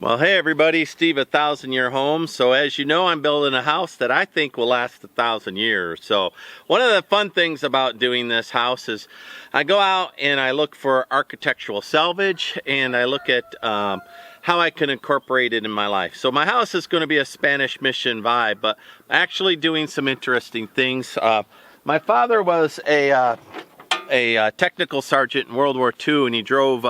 Well, hey everybody, Steve, 1,000-Year Home. So as you know, I'm building a house that I think will last 1,000 years. So one of the fun things about doing this house is I go out and I look for architectural salvage, and I look at how I can incorporate it in my life. So my house is going to be a Spanish Mission vibe, but actually doing some interesting things. My father was a technical sergeant in World War II, and he drove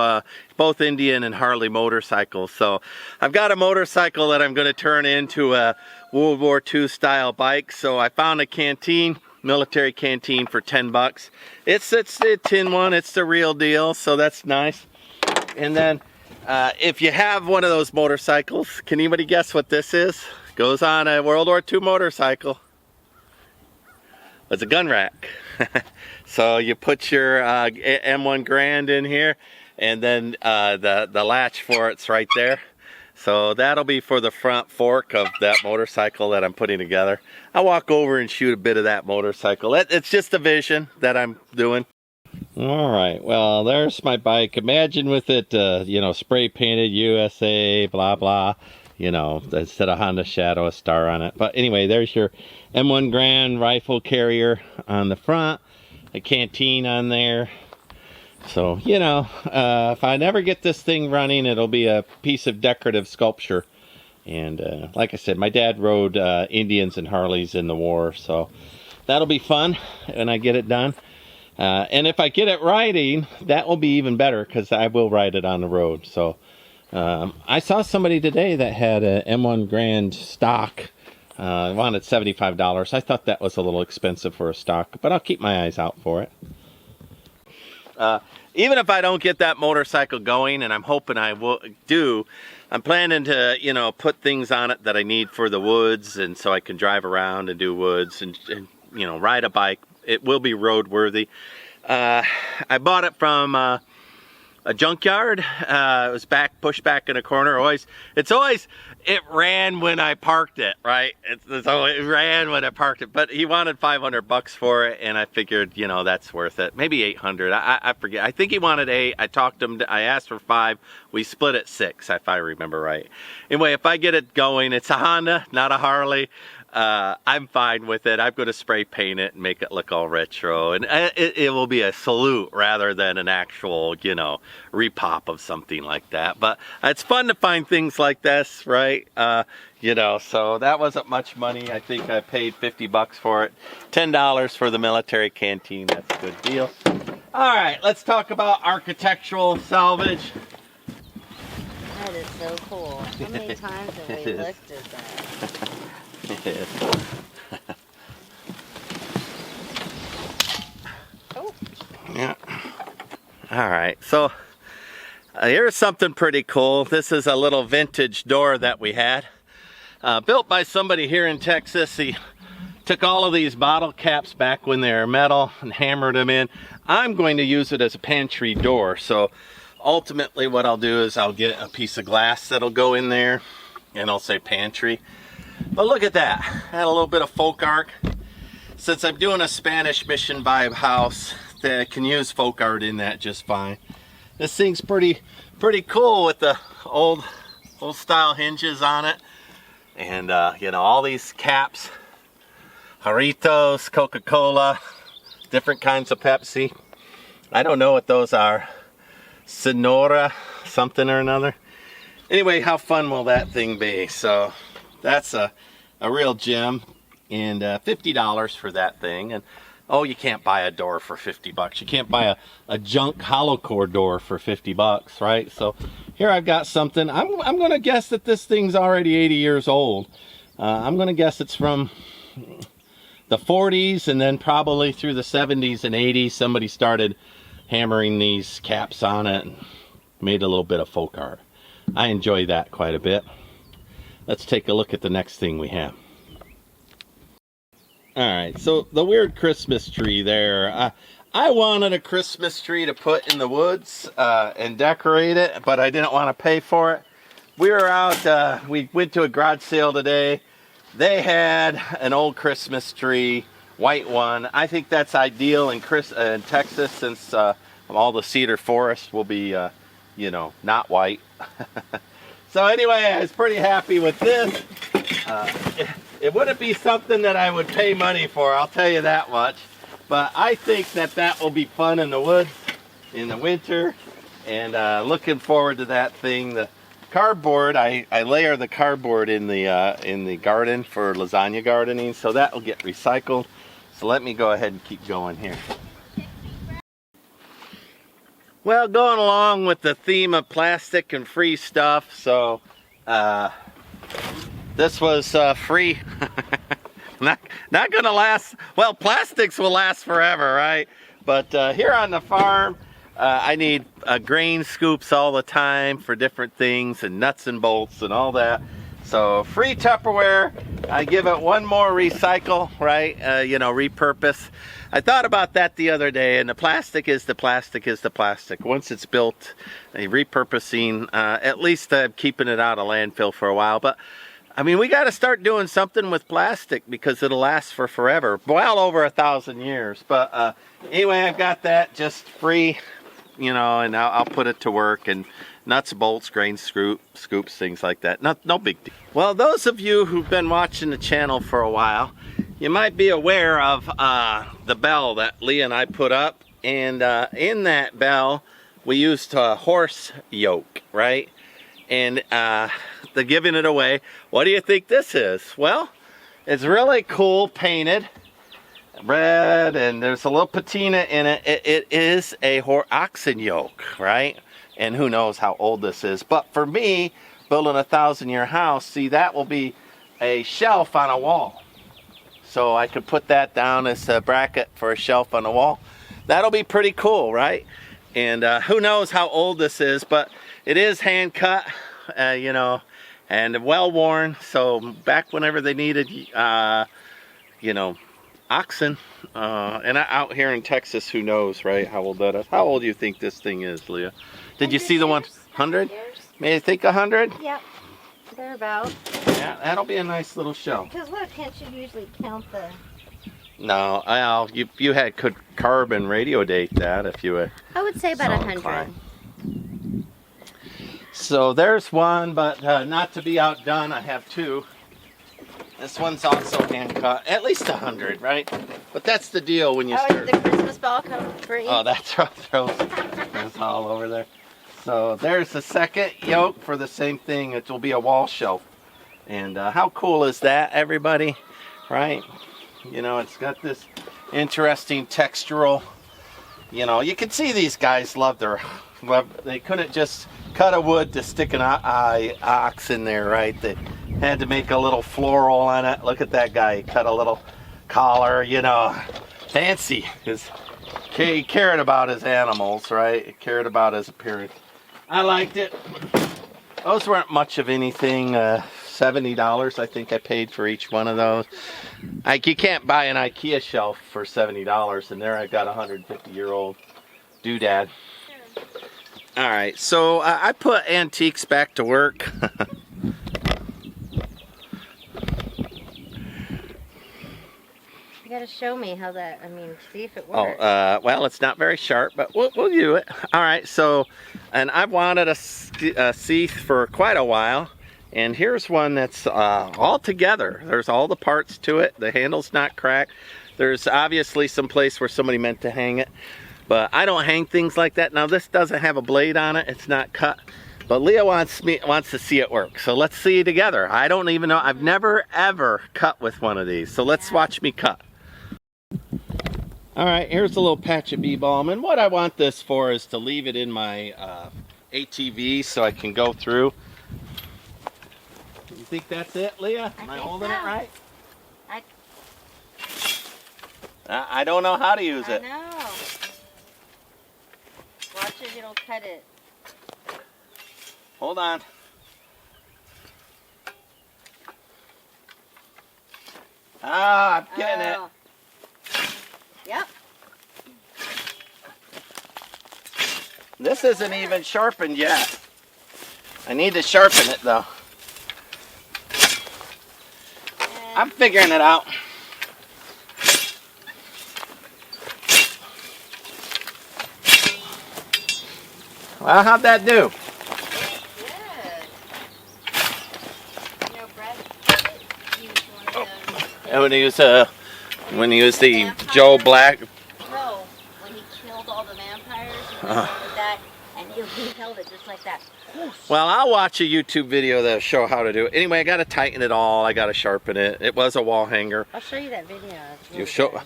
both Indian and Harley motorcycles. So I've got a motorcycle that I'm going to turn into a World War II style bike. So I found a canteen, military canteen, for 10 bucks. It's a tin one, it's the real deal, so that's nice. And then if you have one of those motorcycles, can anybody guess what this is? Goes on a World War II motorcycle. It's a gun rack. So you put your M1 Grand in here, and then the latch for it's right there. So that'll be for the front fork of that motorcycle that I'm putting together. I'll walk over and shoot a bit of that motorcycle. It's just a vision that I'm doing. All right, well, there's my bike. Imagine with it, you know, spray painted USA, blah, blah. You know, instead of Honda Shadow, a star on it. But anyway, there's your M1 Grand rifle carrier on the front, a canteen on there. So, you know, if I never get this thing running, it'll be a piece of decorative sculpture. And like I said, my dad rode Indians and Harleys in the war, so that'll be fun when I get it done. And if I get it riding, that will be even better, because I will ride it on the road. So I saw somebody today that had a M1 Grand stock. Wanted $75. I thought that was a little expensive for a stock, but I'll keep my eyes out for it. Even if I don't get that motorcycle going, and I'm hoping I will do, I'm planning to, you know, put things on it that I need for the woods, and so I can drive around and do woods and you know, ride a bike. It will be roadworthy. I bought it from a junkyard. It was pushed back in a corner. It ran when I parked it, right? It ran when I parked it, but he wanted 500 bucks for it, and I figured, you know, that's worth it. Maybe 800. I forget. I think he wanted 8. I talked him. I asked for 5. We split at 6, if I remember right. Anyway, if I get it going, it's a Honda, not a Harley. I'm fine with it. I'm going to spray paint it and make it look all retro, and it will be a salute rather than an actual, you know, repop of something like that. But it's fun to find things like this, right? You know, so that wasn't much money. I think I paid 50 bucks for it. $10 for the military canteen. That's a good deal. All right, let's talk about architectural salvage. That is so cool. How many times have we looked at that? Oh. Yeah. All right, so here's something pretty cool. This is a little vintage door that we had, built by somebody here in Texas. He took all of these bottle caps back when they were metal and hammered them in. I'm going to use it as a pantry door. So ultimately what I'll do is I'll get a piece of glass that'll go in there, and I'll say pantry. But look at that. Had a little bit of folk art. Since I'm doing a Spanish Mission vibe house, I can use folk art in that just fine. This thing's pretty cool with the old style hinges on it. And you know, all these caps. Jarritos, Coca-Cola, different kinds of Pepsi. I don't know what those are. Sonora, something or another. Anyway, how fun will that thing be? So that's a real gem, and $50 for that thing. And oh, you can't buy a door for 50 bucks. You can't buy a junk hollow core door for 50 bucks, right? So here I've got something. I'm going to guess that this thing's already 80 years old. I'm going to guess it's from the 40s, and then probably through the 70s and 80s, somebody started hammering these caps on it and made a little bit of folk art. I enjoy that quite a bit. Let's take a look at the next thing we have. Alright, so the weird Christmas tree there. I wanted a Christmas tree to put in the woods and decorate it, but I didn't want to pay for it. We were out, we went to a garage sale today. They had an old Christmas tree, white one. I think that's ideal in Texas, since all the cedar forest will be, you know, not white. So anyway, I was pretty happy with this. It wouldn't be something that I would pay money for, I'll tell you that much. But I think that that will be fun in the woods in the winter. And looking forward to that thing. The cardboard, I layer the cardboard in the garden for lasagna gardening, so that will get recycled. So let me go ahead and keep going here. Well, going along with the theme of plastic and free stuff, so this was free. not gonna last. Well, plastics will last forever, right? But here on the farm, I need grain scoops all the time for different things and nuts and bolts and all that. So free Tupperware. I give it one more recycle, right? You know, repurpose. I thought about that the other day, and the plastic is the plastic is the plastic. Once it's built, repurposing, at least keeping it out of landfill for a while. But I mean, we got to start doing something with plastic because it'll last for forever, well over 1,000 years. But anyway, I've got that just free, you know, and I'll put it to work, and nuts, bolts, grain scoops, things like that. No big deal. Well, those of you who've been watching the channel for a while, you might be aware of the bell that Leah and I put up, and in that bell we used a horse yoke, right? And they're giving it away. What do you think this is? Well, it's really cool, painted red, and there's a little patina in it. It is a oxen yoke, right? And who knows how old this is. But for me, building a 1,000-year house, see, that will be a shelf on a wall. So I could put that down as a bracket for a shelf on the wall. That'll be pretty cool, right? And who knows how old this is, but it is hand cut, you know, and well worn. So back whenever they needed, you know, oxen, and out here in Texas, who knows, right? How old that is? How old do you think this thing is, Leah? Did you see the one? 100? May I think 100? Yep, they're about. Yeah, that'll be a nice little shelf. Because what, can't you usually count the... No, you could carbon radio date that if you would. I would say about 100. So there's one, but not to be outdone, I have two. This one's also hand cut, at least 100, right? But that's the deal when you start. The Christmas ball comes free. Oh, that's right. There's all over there. So there's the second yoke for the same thing. It will be a wall shelf. And how cool is that, everybody? Right? You know, it's got this interesting textural, you know, you can see these guys they couldn't just cut a wood to stick an ox in there, right? They had to make a little floral on it. Look at that guy, he cut a little collar, you know, fancy. He cared about his animals, right? He cared about his appearance. I liked it. Those weren't much of anything. $70 I think I paid for each one of those. Like, you can't buy an IKEA shelf for $70, and there I got a 150-year-old doodad. All right, so I put antiques back to work. You gotta show me how that, see if it works. Oh, well, it's not very sharp, but we'll do it. All right, so, and I've wanted a Seath for quite a while. And here's one that's all together. There's all the parts to it. The handle's not cracked. There's obviously some place where somebody meant to hang it. But I don't hang things like that. Now this doesn't have a blade on it. It's not cut. But Leah wants to see it work. So let's see together. I don't even know. I've never ever cut with one of these. So let's watch me cut. All right, here's a little patch of bee balm. And what I want this for is to leave it in my ATV so I can go through. You think that's it, Leah? Am I holding it right? I don't know how to use it. I know. Watch it, it'll cut it. Hold on. Ah, I'm getting it. Yep. This isn't even sharpened yet. I need to sharpen it though. I'm figuring it out. Well, how'd that do? Good. And when he was the Vampire? Joe Black. No, when he killed all the vampires, he went with that, and he held it just like that. Whoosh. Well, I'll watch a YouTube video that'll show how to do it. Anyway, I got to tighten it all. I got to sharpen it. It was a wall hanger. I'll show you that video. It's really You show. good.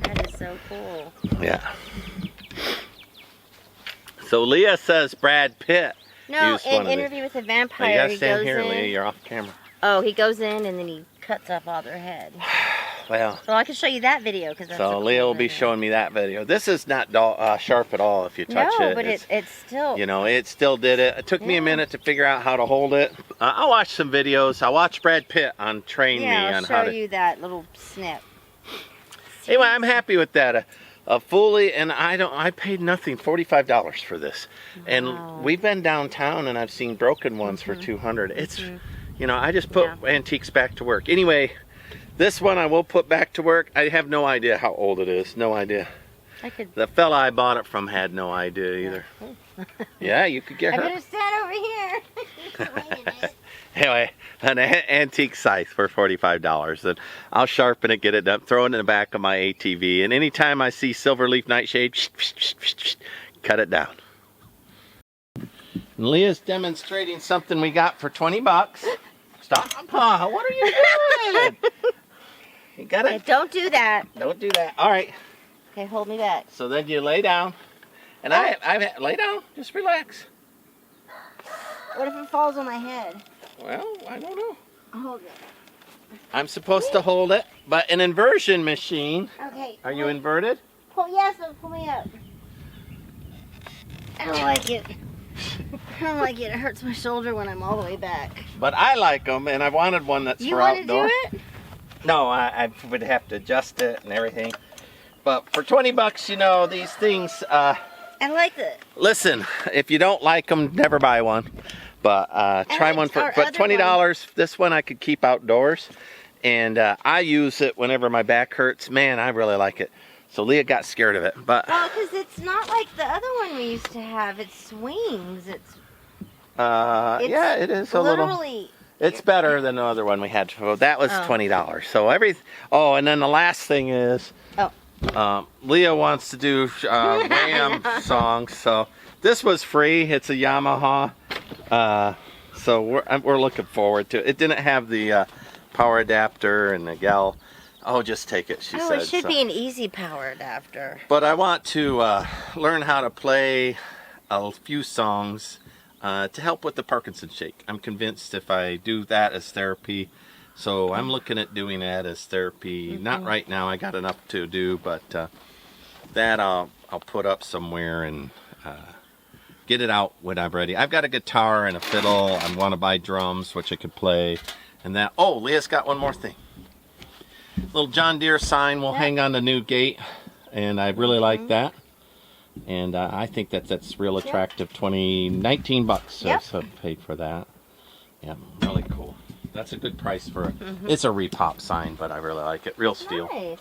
That is so cool. Yeah. So Leah says Brad Pitt. No, used in one of Interview with a these. Vampire, You gotta he stand goes here, in. Leah. You're off camera. Oh, he goes in and then he cuts off all their head. Well. So I can show you that video because that's a So cool Leah will be video. showing me that video. This is not sharp at all if you touch No, it. but it's still. You know, it still did it. It took me a Yeah. minute to figure out how to hold it. I'll watch some videos. I'll watch Brad Pitt on Train Me Yeah, I'll on how show to. you that little snip. Anyway, I'm happy with that. Fully, and I paid nothing, $45 for this. Wow. And we've been downtown and I've seen broken ones for $200. It's, you know, I just put antiques back to work. Anyway, this one I will put back to work. I have no idea how old it is. No idea. I could. The fella I bought it from had no idea either. Yeah, you could get I'm her. gonna stand over here. Swinging it. Anyway, an antique scythe for $45, and I'll sharpen it, get it done, throw it in the back of my ATV, and anytime I see silverleaf nightshade, cut it down. And Leah's demonstrating something we got for 20 bucks. Stop, Pa, what are you doing? You got Hey, it. don't do that. Don't do that. All right. Okay, hold me back. So then you lay down, and I lay down. Just relax. What if it falls on my head? Well, I don't know. I'll hold it. I'm supposed to hold it, but an inversion machine. Okay. Are you inverted? Yes, pull me up. I don't like it. I don't like it. It hurts my shoulder when I'm all the way back. But I like them, and I wanted one that's You for want outdoor. to do it? No, I would have to adjust it and everything. But for 20 bucks, you know, these things, I like it. listen, if you don't like them, never buy one. But try like one for, our but other $20, this one I could keep outdoors. And I use it whenever my back hurts. Man, I really like it. So Leah got scared of it. But Well, because it's not like the other one we used to have. It swings. It's yeah, it is a little. literally. It's better than the other one we had. So that was Oh. $20. So oh, and then the last thing is, Leah wants to do Ram songs. So this was free. It's a Yamaha. So we're looking forward to it. It didn't have the power adapter and the gal. Oh, just take it, she Oh, said. it should so. be an easy power adapter. But I want to learn how to play a few songs to help with the Parkinson's shake. I'm convinced if I do that as therapy, so I'm looking at doing that as therapy. Not right now, I got enough to do, but that I'll put up somewhere and get it out when I'm ready. I've got a guitar and a fiddle. I want to buy drums, which I could play. And that, oh, Leah's got one more thing. Little John Deere sign will hang on the new gate, and I really like that. And I think that's real attractive. 19 bucks. So I paid for that. Yeah, really cool. That's a good price for it. It's a repop sign, but I really like it. Real steel. Nice.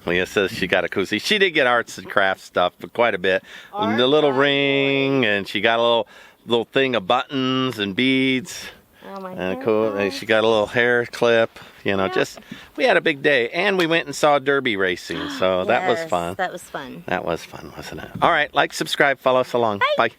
Leah says she got a koozie. She did get arts and crafts stuff, but quite a bit. Art, The little boy. ring, and she got a little thing of buttons and beads. Oh my And goodness. cool. And she got a little hair clip. You know, just we had a big day, and we went and saw derby racing. So that was Yes, fun. That was fun. That was fun, wasn't it? All right, like, subscribe, follow us along. Bye.